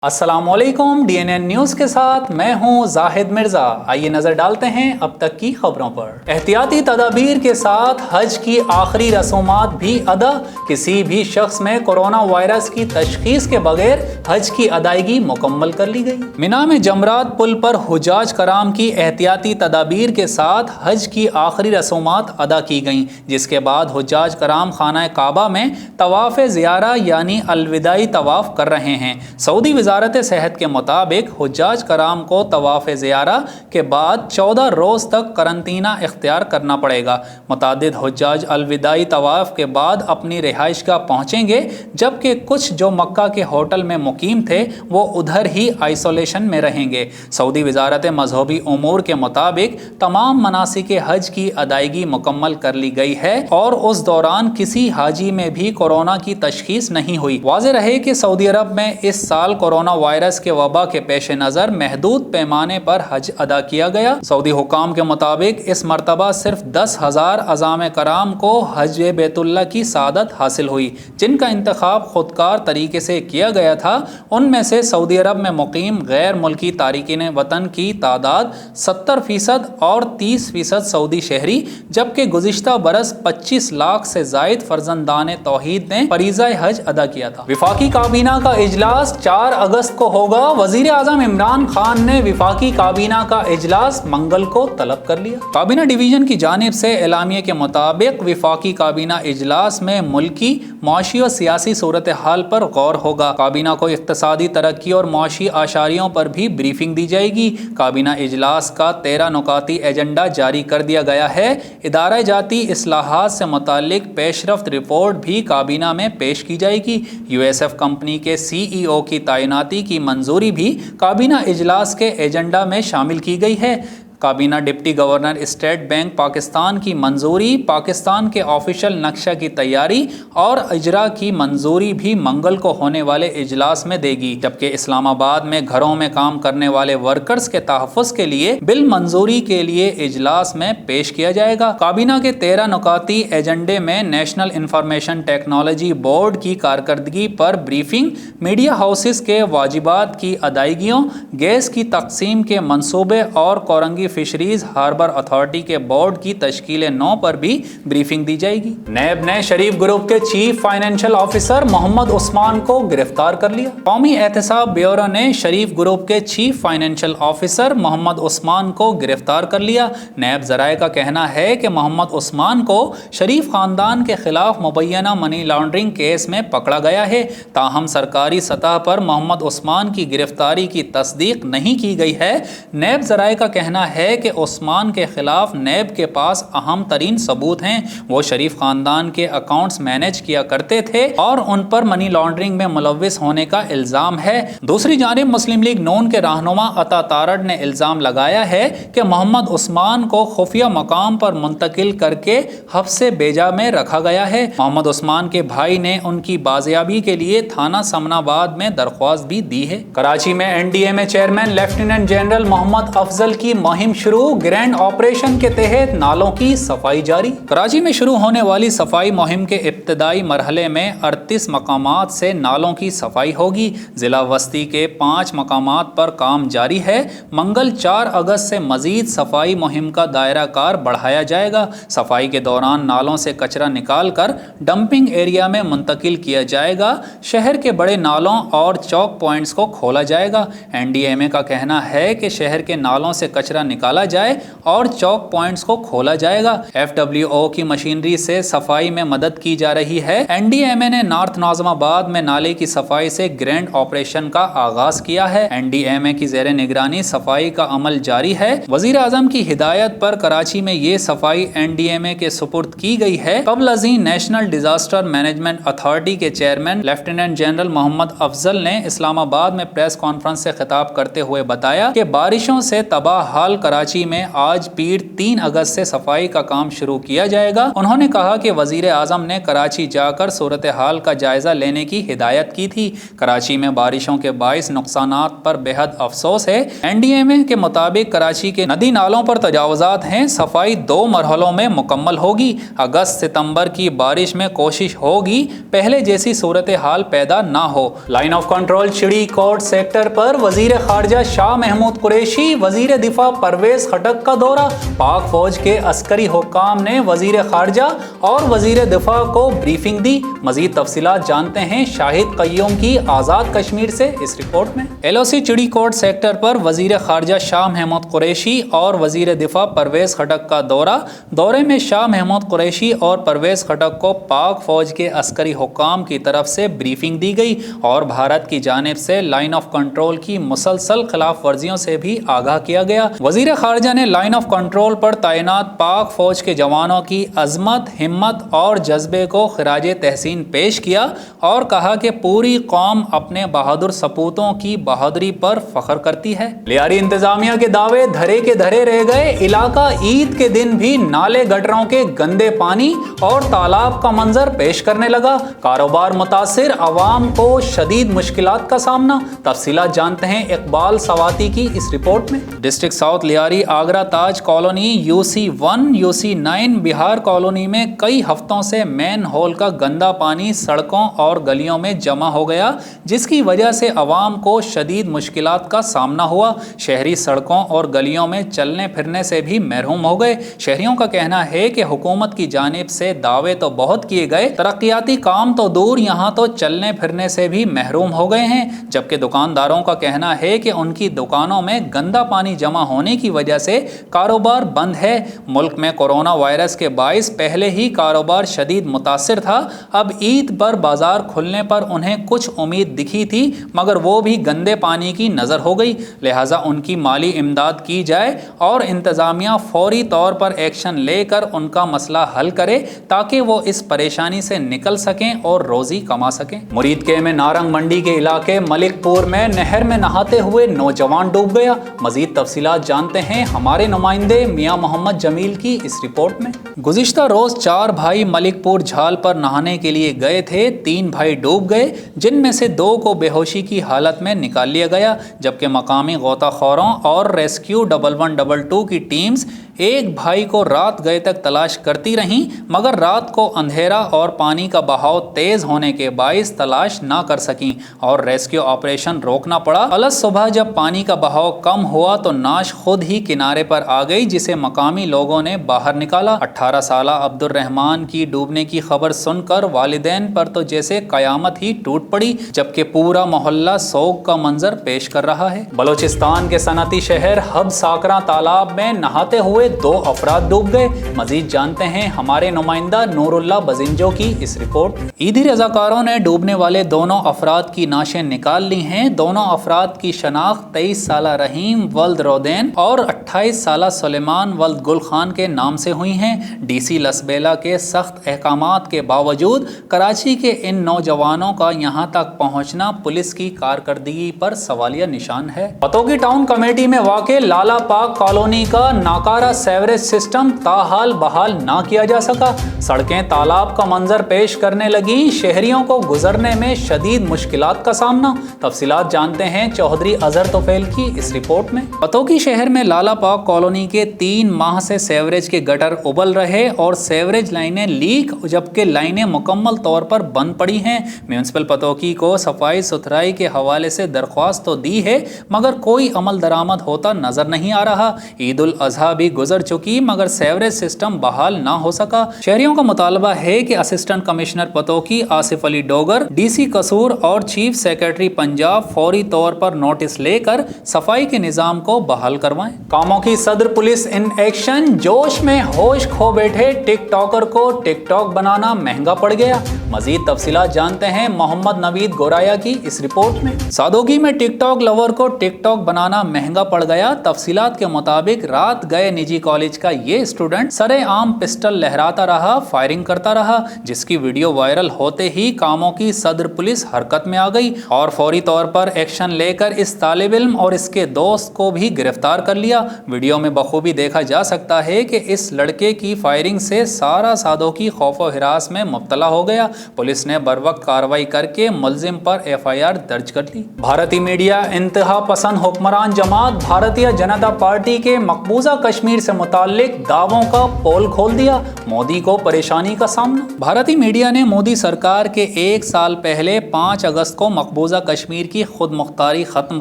अस्सलाम वालेकुम। DNN news के साथ मैं हूं जाहिद मिर्ज़ा। आइए नज़र डालते हैं अब तक की खबरों पर। एहतियाती तदाबीर के साथ हज की आखिरी रसूमात भी अदा। किसी भी शख्स में कोरोना वायरस की तशखीस के बगैर हज की अदायगी मुकम्मल कर ली गई। मिना में जमरात पुल पर हुजाज कराम की एहतियाती तदाबीर के साथ हज की आखिरी रसूमात अदा की गईं, जिसके बाद हुजाज कराम खाना काबा में तवाफ़ ज़ियारा यानी अलविदाई तवाफ़ कर रहे हैं। सऊदी वजारत सेहत के मुताबिक हुज्जाज कराम को तवाफ़ ज़ियारा के बाद 14 रोज़ तक करंतना इख्तियार करना पड़ेगा। मुतादिद हुज्जाज अलविदाई तवाफ़ के बाद अपनी रिहाइशगाह पहुँचेंगे, जबकि कुछ जो मक्का के होटल में मुकीम थे वो उधर ही आइसोलेशन में रहेंगे। सऊदी वजारत मजहबी उमूर के मुताबिक तमाम मनासिक हज की अदायगी मुकम्मल कर ली गई है और उस दौरान किसी हाजी में भी कोरोना की तशखीस नहीं हुई। वाज़ेह रहे कि सऊदी अरब में इस साल कोरोना वायरस के वबा के पेश नज़र महदूद पैमाने पर हज अदा किया गया। सऊदी हुकाम के मुताबिक इस मरतबा सिर्फ 10,000 अज़ाम कराम को हज बैतुल्लाह की सादत हासिल हुई, जिनका इंतखाब खुदकार तरीके से किया गया था। उनमें से सऊदी अरब में मुकीम गैर मुल्की तारिकीन वतन की तादाद 70% और 30% सऊदी शहरी, जबकि गुज़िश्ता बरस 25 लाख से जायद फर्जंदान तौहीद ने फरीज़ा हज अदा किया था। विफाकी काबीना का इजलास 4 अगस्त को होगा। वज़ीर आज़म इमरान खान ने विफाकी काबीना का इजलास मंगल को तलब कर लिया। काबीना डिवीजन की जानिब से एलामिया के मुताबिक विफाकी काबीना इजलास में मुल्की मुआशी और सियासी सूरत हाल पर गौर होगा। काबीना को इक्तसादी तरक्की और मुआशी आशारियों पर भी ब्रीफिंग दी जाएगी। काबीना इजलास का 13 नुकाती एजेंडा जारी कर दिया गया है। इदारा जाती इस्लाहात से मुताल्लिक पेशरफ्त रिपोर्ट भी काबीना में पेश की जाएगी। USF कंपनी के CEO की तैनाती की मंजूरी भी काबीना इजलास के एजेंडा में शामिल की गई है। काबीना deputy governor state bank Pakistan की मंजूरी, पाकिस्तान के ऑफिशियल नक्शा की तैयारी और इजरा की मंजूरी भी मंगल को होने वाले इजलास में देगी, जबकि इस्लामाबाद में घरों में काम करने वाले वर्कर्स के तहफ़्फ़ुज़ के लिए बिल मंजूरी के लिए इजलास में पेश किया जाएगा। काबीना के 13 नुकाती एजेंडे में नेशनल इंफॉर्मेशन टेक्नोलॉजी बोर्ड की कारकर्दगी पर ब्रीफिंग, मीडिया हाउसेस के वाजिबात की अदायगियों, गैस की तकसीम के मंसूबे और कोरंगी फिशरीज हार्बर अथॉरिटी के बोर्ड की तश्कील 9 पर भी ब्रीफिंग दी जाएगी। नैब ने शरीफ ग्रुप के chief financial officer Mohammad Usman को गिरफ्तार कर लिया। कौमी एहतसाब ब्यूरो ने शरीफ ग्रुप के chief financial officer Mohammad Usman को गिरफ्तार कर लिया। नैब ज़राए का कहना है कि मोहम्मद उस्मान को शरीफ खानदान के खिलाफ मुबैना मनी लॉन्ड्रिंग केस में पकड़ा गया है। ताहम सरकारी सतह पर मोहम्मद उस्मान की गिरफ्तारी की तस्दीक नहीं की गई है। नैब ज़राए का कहना है कि उस्मान के खिलाफ नैब के पास अहम तरीन सबूत हैं। वो शरीफ खानदान के अकाउंट्स मैनेज किया करते थे और उन पर मनी लॉन्ड्रिंग में मुलव्विस होने का इल्जाम है। दूसरी जानिब मुस्लिम लीग नून के रहनुमा अता तारड़ ने इल्जाम लगाया है कि मोहम्मद उस्मान को खुफिया मकाम पर मुंतकिल करके हफ्से बेजा में रखा गया है। मोहम्मद उस्मान के भाई ने उनकी बाजियाबी के लिए थाना समनाबाद में दरख्वास्त भी दी है। कराची में NDMA chairman lieutenant general Mohammad Afzal की मुहिम शुरू, ग्रैंड ऑपरेशन के तहत नालों की सफाई जारी। कराची में शुरू होने वाली सफाई मुहिम के इब्तदाई मरहले में 38 मकामात से नालों की सफाई होगी। जिला वस्ती के 5 मकामात पर काम जारी है। मंगल 4 अगस्त से मजीद सफाई मुहिम का दायरा कार बढ़ाया जाएगा। सफाई के दौरान नालों से कचरा निकाल कर डंपिंग एरिया में मुंतकिल किया जाएगा। शहर के बड़े नालों और चौक पॉइंट्स को खोला जाएगा। NDMA का कहना है कि शहर के नालों से कचरा निकाला जाए और चौक पॉइंट्स को खोला जाएगा। FWO की मशीनरी से सफाई में मदद की जा रही है। NDMA ने नॉर्थ नाज़िमाबाद में नाले की सफाई से ग्रैंड ऑपरेशन का आगाज किया है। NDMA की ज़ेरे निगरानी सफाई का अमल जारी है। वज़ीर आज़म की हिदायत पर कराची में ये सफाई NDMA के सुपुर्द की गई है। कबल अज़ीं नेशनल डिजास्टर मैनेजमेंट अथॉरिटी के chairman lieutenant general Mohammad Afzal ने इस्लामाबाद में प्रेस कॉन्फ्रेंस से खिताब करते हुए बताया कि बारिशों से तबाह हाल कराची में आज पीर 3 अगस्त से सफाई का काम शुरू किया जाएगा। उन्होंने कहा कि वजीर आजम ने कराची जाकर सूरत हाल का जायजा लेने की हिदायत की थी। कराची में बारिशों के बाइस नुकसानात पर बेहद अफसोस है। NDMA के मुताबिक कराची के नदी नालों पर तजावुजात हैं। सफाई 2 मरहलों में मुकम्मल होगी। अगस्त सितंबर की बारिश में कोशिश होगी पहले जैसी सूरत हाल पैदा ना हो। लाइन ऑफ कंट्रोल चिड़ी कोट सेक्टर पर वजीर खारजा शाह महमूद कुरैशी, वजीर दिफा परवेज खटक का दौरा। पाक फौज के अस्करी हुक्काम ने वजीर खारजा और वजीर दिफा को ब्रीफिंग दी। मजीद तफसीलात जानते हैं शाहिद कय्यूम की आज़ाद कश्मीर से इस रिपोर्ट में। LOC चिड़ी कोट सेक्टर पर वजीर खारजा शाह महमूद कुरैशी और वजीर दिफा परवेज खटक का दौरे में शाह महमूद कुरैशी और परवेज खटक को पाक फौज के अस्करी हुक्काम की तरफ से ब्रीफिंग दी गई और भारत की जानिब से लाइन ऑफ कंट्रोल की मुसलसल खिलाफ वर्जियों से भी आगाह किया गया। वजीर खारजा ने लाइन ऑफ कंट्रोल पर तैनात पाक फौज के जवानों की अजमत, हिम्मत और जज्बे को खिराजे तहसीन पेश किया और कहा कि पूरी कौम अपने बहादुर सपूतों की बहादुरी पर फख्र करती है। लियारी इंतजामिया के दावे धरे के धरे रह गए। इलाका ईद के दिन भी नाले गटरों के गंदे पानी और तालाब का मंजर पेश करने लगा। कारोबार मुतासिर, अवाम को शदीद मुश्किलात का सामना। तफसीलात जानते हैं इकबाल सवाती की इस रिपोर्ट में। District south Lyari Agra Taj colony UC1 UC9 Bihar colony में कई हफ्तों से मैन होल का गंदा पानी सड़कों और गलियों में जमा हो गया, जिसकी वजह से अवाम को शदीद मुश्किलात का सामना हुआ। शहरी सड़कों और गलियों में चलने फिरने से भी महरूम हो गए। शहरियों का कहना है कि हुकूमत की जानिब से दावे तो बहुत किए गए, तरक्याती काम तो दूर, यहाँ तो चलने फिरने से भी महरूम हो गए हैं। जबकि दुकानदारों का कहना है कि उनकी दुकानों में गंदा पानी जमा होने की वजह से कारोबार बंद है। मुल्क में कोरोना वायरस के बाइस पहले ही कारोबार शदीद मुतासिर था। अब ईद पर बाजार खुलने पर उन्हें कुछ उम्मीद दिखी थी, मगर वो भी गंदे पानी की नज़र हो गई। लिहाजा उनकी माली इमदाद की जाए और इंतज़ामिया फौरी तौर पर एक्शन लेकर उनका मसला हल करे ताकि वो इस परेशानी से निकल सकें और रोज़ी कमा सकें। मुरीद के में नारंग मंडी के इलाके मलिकपुर में नहर में नहाते हुए नौजवान डूब गया। मजीद तफसीलात जानते हैं हमारे नुमाइंदे मियां मोहम्मद जमील की इस रिपोर्ट में। गुज़िश्ता रोज़ 4 भाई मलिकपुर झाल पर नहाने के लिए गए थे। 3 भाई डूब गए, जिनमें से 2 को बेहोशी की हालत में निकाल लिया गया, जबकि मकामी गोताखोरों और रेस्क्यू 1112 की टीम्स एक भाई को रात गए तक तलाश करती रहीं, मगर रात को अंधेरा और पानी का बहाव तेज होने के बाइस तलाश ना कर सकीं और रेस्क्यू ऑपरेशन रोकना पड़ा। अलस सुबह जब पानी का बहाव कम हुआ तो नाश खुद ही किनारे पर आ गई, जिसे मकामी लोगों ने बाहर निकाला। 18 साला अब्दुल रहमान की डूबने की खबर सुनकर वालिदैन पर तो जैसे कयामत ही टूट पड़ी, जबकि पूरा मोहल्ला सोग का मंजर पेश कर रहा है। बलोचिस्तान के सनती शहर हब साकरा तालाब में नहाते हुए 2 अफराद डूब गए। मजीद जानते हैं हमारे नुमाइंदा नूरुल्लाह बजिंजो की इस रिपोर्ट। ईदी रजाकारों ने डूबने वाले दोनों अफराद की नाशें निकाल ली हैं। दोनों अफराद की शनाख्त 23 साला रहीम वल्द रोदैन और 28 साला सुलेमान वल्द गुल खान के नाम से हुई हैं। DC लसबेला के सख्त अहकामात के बावजूद कराची के इन नौजवानों का यहाँ तक पहुँचना पुलिस की कारकर्दगी पर सवालिया निशान है। पतोगी टाउन कमेटी में वाक़े लाला पाक कॉलोनी का नाकारा सेवरेज सिस्टम ताहाल बहाल ना किया जा सका। सड़कें तालाब का मंजर पेश करने लगी। शहरियों को गुजरने में शदीद मुश्किलात का सामना। तफसीलात जानते हैं चौधरी अजहर तोफेल की इस रिपोर्ट में। पतोगी शहर में लाला पाक कॉलोनी के 3 माह से सेवरेज के गटर उबल रहे और सेवरेज लाइनें लीक, जबकि लाइनें मुकम्मल तौर पर बंद पड़ी हैं। म्यूनसिपल पतोगी को सफाई सुथराई के हवाले से दरख्वास्त तो दी है, मगर कोई अमल दरामद होता नजर नहीं आ रहा। ईद उल अजहा भी गुजर चुकी, मगर सेवरेज सिस्टम बहाल ना हो सका। शहरियों का मुतालबा है कि assistant commissioner Pattoki Asif Ali Dogar, DC Kasur और चीफ सेक्रेटरी पंजाब फौरी तौर पर नोटिस लेकर सफाई के निज़ाम को बहाल करवाएं। कामों की सदर पुलिस इन एक्शन। जोश में होश खो बैठे टिकटॉकर को टिकटॉक बनाना महंगा पड़ गया। मजीद तफसीलात जानते हैं मोहम्मद नवीद गोराया की इस रिपोर्ट में। सादगी में टिकटॉक लवर को टिकटॉक बनाना महंगा पड़ गया। तफसीलात के मुताबिक रात गए निजी कॉलेज का ये स्टूडेंट सरेआम पिस्टल लहराता रहा, फायरिंग करता रहा, जिसकी वीडियो वायरल होते ही कामों की सदर पुलिस हरकत में आ गई और फौरी तौर पर एक्शन लेकर इस तालिब इल्म और इसके दोस्त को भी गिरफ्तार कर लिया। वीडियो में बखूबी देखा जा सकता है कि इस लड़के की फायरिंग से सारा सादोकी खौफ व हिरास में मुब्तला हो गया। पुलिस ने बरवक्त कार्रवाई करके मुलजिम पर FIR दर्ज कर ली। भारतीय मीडिया इंतहा पसंद हुक्मरान जमात भारतीय जनता पार्टी के मकबूजा कश्मीर से मुताल्लिक दावों का पोल खोल दिया। मोदी को परेशानी का सामना। भारतीय मीडिया ने मोदी सरकार के एक साल पहले 5 अगस्त को मकबूजा कश्मीर की खुद मुख्तारी खत्म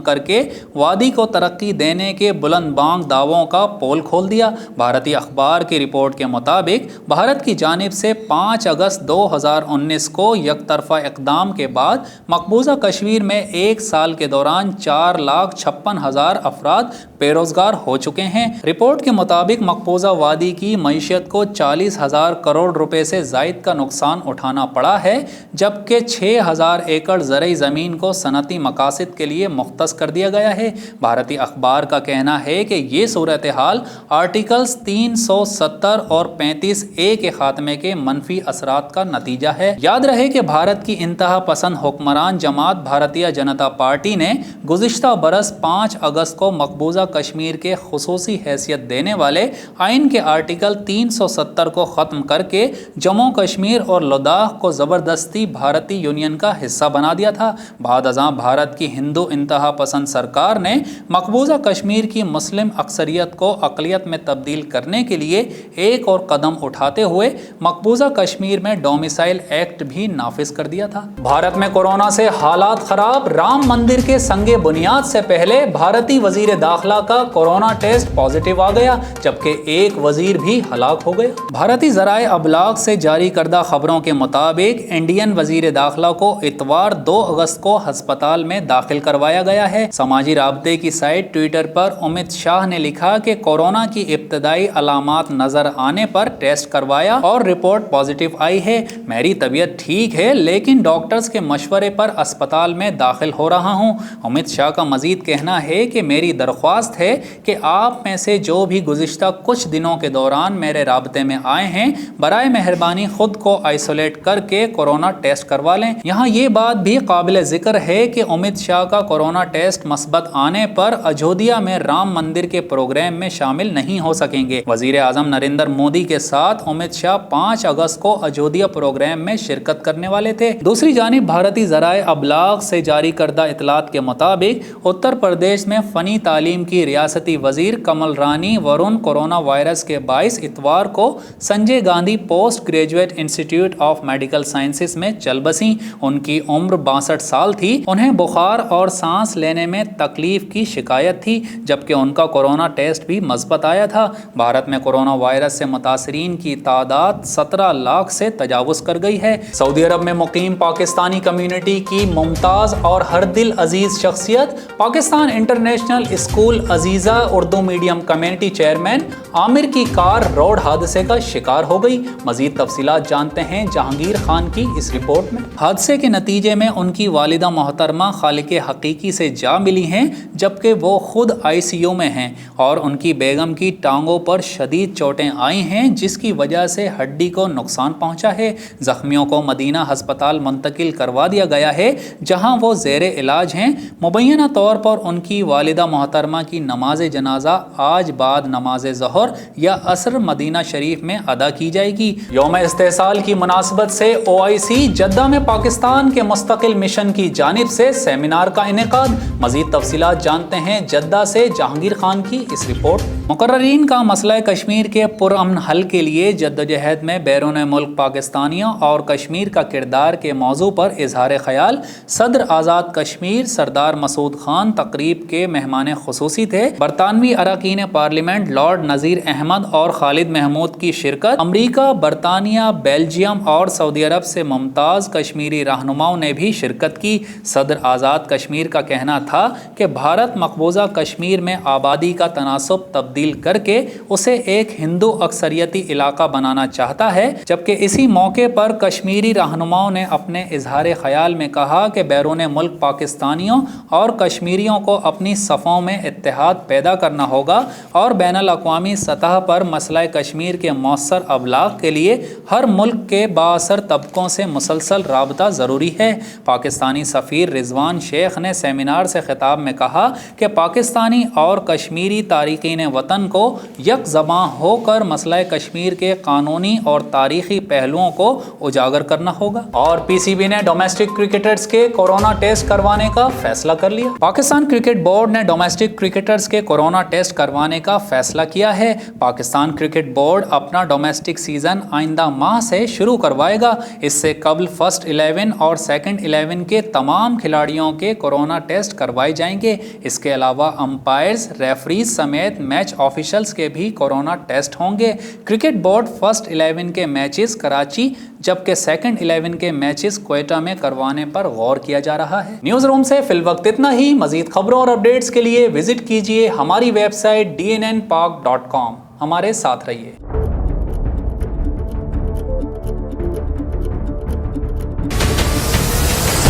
करके वादी को तरक्की देने के बुलंद बांग दावों का पोल खोल दिया। भारतीय अखबार की रिपोर्ट के मुताबिक भारत की जानिब से 5 अगस्त 2019 को यकतरफा इक़दाम के बाद मकबूजा कश्मीर में एक साल के दौरान 4,56,000 अफराद बेरोजगार हो चुके हैं। रिपोर्ट के मुताबिक मकबूजा वादी की मईशत को 40,000 करोड़ रुपए से जायद का नुकसान उठाना पड़ा है, जबकि 6,000 एकड़ ज़रई ज़मीन को सनती मकासद के लिए मुख्तस कर दिया गया है। भारतीय अखबार का कहना है कि ये सूरत हाल आर्टिकल्स 370 और 35A के खात्मे के मनफी असरात का नतीजा है। याद रहे कि भारत की इंतहा पसंद हुक्मरान जमात भारतीय जनता पार्टी ने गुज़िश्ता बरस 5 अगस्त को मकबूजा कश्मीर के खुसूसी हैसियत देने वाले आइन के आर्टिकल 370 को ख़त्म करके जम्मू कश्मीर और लद्दाख को ज़बरदस्ती भारतीय यूनियन का हिस्सा बना दिया था। बाद अज़ां भारत की हिंदू इंतहा पसंद सरकार ने मकबूजा कश्मीर की मुस्लिम अक्सरियत को अक़लियत में तब्दील करने के लिए एक और कदम उठाते हुए मकबूजा कश्मीर में डोमिसाइल एक्ट भी नाफिज कर दिया था। भारत में कोरोना से हालात खराब। राम मंदिर के संगे बुनियाद से पहले भारतीय वजीर दाखिला का कोरोना टेस्ट पॉजिटिव आ गया, जबकि एक वजीर भी हलाक हो गया। भारतीय ज़राए अबलाग से जारी करदा खबरों के मुताबिक इंडियन वजीर दाखिला को इतवार 2 अगस्त को अस्पताल में दाखिल करवाया गया है। समाजी राबते की साइट ट्विटर पर अमित शाह ने लिखा कि कोरोना की इब्तदाई अलामात नजर आने पर टेस्ट करवाया और रिपोर्ट पॉजिटिव आई है। मेरी तबीयत ठीक है, लेकिन डॉक्टर्स के मशवरे पर अस्पताल में दाखिल हो रहा हूँ। अमित शाह का मजीद कहना है कि मेरी दरख्वास्त है कि आप में से जो भी गुज़िश्ता कुछ दिनों के दौरान मेरे राबते में आए हैं, बराए मेहरबानी खुद को आइसोलेट करके कोरोना टेस्ट करवा लें। यहाँ ये बात भी काबिल ज़िक्र है कि अमित शाह का कोरोना टेस्ट मस्बत आने पर अयोध्या में राम मंदिर के प्रोग्राम में शामिल नहीं हो सकेंगे। वज़ीर आज़म नरेंद्र मोदी के साथ अमित शाह 5 अगस्त को अयोध्या प्रोग्राम में शिरकत करने वाले थे। दूसरी जानिब भारतीय ज़राए अबलाग से जारी करदा इतलात के मुताबिक उत्तर प्रदेश में फ़नी तालीम की रियासती वजीर कमल रानी वरुण कोरोना वायरस के बाइस इतवार को Sanjay Gandhi post graduate institute of medical sciences में चल बसी। उनकी उम्र 62 साल थी। उन्हें बुखार और सांस लेने में तकलीफ की शिकायत थी, जबकि उनका कोरोना टेस्ट भी मस्बत आया था। भारत में कोरोना वायरस से मुतासरीन की तादाद 17 लाख से तजावुज़ कर गई है। सऊदी अरब में मुकीम पाकिस्तानी कम्युनिटी की मुमताज़ और हर दिल अजीज़ शख्सियत Pakistan international school Aziza Urdu medium community chairman Aamir की कार रोड हादसे का शिकार हो गई। मजीद तफसीलात जानते हैं जहांगीर खान की इस रिपोर्ट में। हादसे के नतीजे में उनकी वालिदा मोहतरमा खालिक हकीकी से जा मिली हैं, जबकि वो खुद ICU में हैं और उनकी बेगम की टांगों पर शदीद चोटें आई हैं, जिसकी वजह से हड्डी को नुकसान पहुंचा है। जख्मियों को मदीना हस्पताल मुंतकिल करवा दिया गया है, जहां वो ज़ेरे इलाज हैं। मुबैना तौर पर उनकी वालिदा मोहतरमा की नमाज जनाजा आज बाद नमाज ज़हर या असर मदीना शरीफ में अदा की जाएगी। यौम इस्तेसाल की मुनासबत से OIC जद्दा में पाकिस्तान के मुस्तकिल मिशन की जानिब से सेमिनार का इनेकाद। मजीद तफसीलात जानते हैं जद्दा से जहांगीर खान की इस रिपोर्ट। मुकर्ररीन का मसला कश्मीर के पुरअमन हल के लिए जद्दोजहद में बैरून मुल्क पाकिस्तानियों और कश्मीर का किरदार के मौजू पर इजहार ख्याल सदर आज़ाद कश्मीर सरदार मसूद खान तकरीब के मेहमान खुसूसी थे। बरतानवी अरकान पार्लियामेंट लॉर्ड नज़ीर अहमद और खालिद महमूद की शिरकत। अमरीका, बरतानिया, बेल्जियम और सऊदी अरब से मुमताज़ कश्मीरी रहनुमाओं ने भी शिरकत की। सदर आज़ाद कश्मीर का कहना था कि भारत मकबूजा कश्मीर में आबादी का तनासब तब्दील करके उसे एक हिंदू अक्सरियती इलाका बनाना चाहता है, जबकि इसी मौके पर कश्मीर کشمیری رہنماؤں نے اپنے اظہار خیال میں کہا کہ بیرون ملک پاکستانیوں اور کشمیریوں کو اپنی صفوں میں اتحاد پیدا کرنا ہوگا اور بین الاقوامی سطح پر مسئلہ کشمیر کے مؤثر ابلاغ کے لیے ہر ملک کے بااثر طبقوں سے مسلسل رابطہ ضروری ہے۔ پاکستانی سفیر رضوان شیخ نے سیمینار سے خطاب میں کہا کہ پاکستانی اور کشمیری تارکین وطن کو یک زباں ہو کر مسئلہ کشمیر کے قانونی اور تاریخی پہلوؤں کو اجاگر کرنا ہوگا۔ اور پی سی بی نے ڈومیسٹک کرکٹرز کے کورونا ٹیسٹ کروانے کا فیصلہ کر لیا۔ پاکستان کرکٹ بورڈ نے ڈومیسٹک کرکٹرز کے کورونا ٹیسٹ کروانے کا فیصلہ کیا ہے۔ پاکستان کرکٹ بورڈ اپنا ڈومیسٹک سیزن آئندہ ماہ سے شروع کروائے گا۔ اس سے قبل فرسٹ 11 اور سیکنڈ 11 کے تمام کھلاڑیوں کے کورونا ٹیسٹ کروائے جائیں گے۔ اس کے علاوہ امپائرز، ریفریز سمیت میچ آفیشلز کے بھی کورونا ٹیسٹ ہوں گے۔ کرکٹ بورڈ فرسٹ 11 کے میچز کراچی جبکہ سیکنڈ 11 کے میچز کوئٹہ میں کروانے پر غور کیا جا رہا ہے۔ نیوز روم سے فی الوقت اتنا ہی۔ مزید خبروں اور اپڈیٹس کے لیے وزٹ کیجیے ہماری ویب سائٹ dnnpak.com۔ ہمارے ساتھ رہیے۔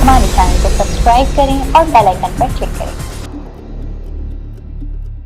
ہمارے چینل کو سبسکرائب کریں اور بیل آئیکن پر کلک کریں۔